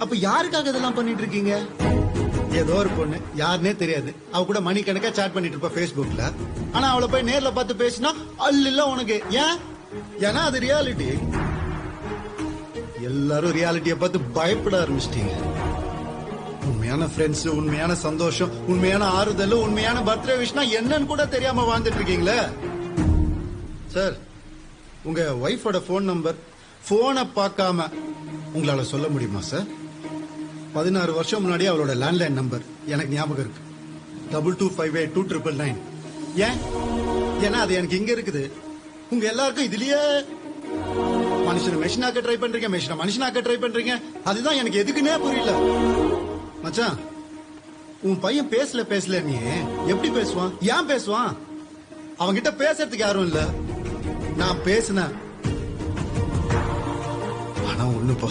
அப்ப யாருக்காக இதெல்லாம் பண்ணிட்டு இருக்கீங்க? ஏதோ ஒரு பொண்ணு யாருன்னே தெரியாது, அவ கூட மணிக்கணக்கா சாட் பண்ணிட்டு இருப்ப Facebookல. ஆனா அவளை போய் நேர்ல பார்த்து பேசினா அல்ல உனக்கு. ஏன்? ஏன்னா அது ரியாலிட்டி. எல்லாரும் ரியாலிட்டியை பார்த்து பயப்பட ஆரம்பிச்சிட்டீங்க. உண்மையான ஃப்ரெண்ட்ஸ், உண்மையான சந்தோஷம், உண்மையான ஆறுதல், உண்மையான பர்த்டே விஷனா என்னன்னு கூட தெரியாம வாழ்ந்துட்டு இருக்கீங்களே. சார், உங்க ஒய்ஃபோட போன் நம்பர் போனை பார்க்காம உங்களால சொல்ல முடியுமா சார்? 16 வருஷம் முன்னாடி அவளோட லேண்ட்லைன் நம்பர் எனக்கு ஞாபகம் இருக்கு. 22582999. ஏன்? ஏன்னா அது எனக்கு இங்க இருக்குது. உங்க எல்லாருக்கும் இதுலயே மனுஷனை மெஷினாக்க ட்ரை பண்றீங்க, மெஷினை மனுஷனாக்க ட்ரை பண்றீங்க. அதுதான் எனக்கு எதுக்குன்னே புரியல. மச்சான், உன் பையன் பேசல நீ எப்படி பேசுவான்? ஏன் பேசுவான்? அவன்கிட்ட பேசுறதுக்கு யாரும் இல்ல. நான் பேசினேன். ஆனா ஒண்ணுப்பா,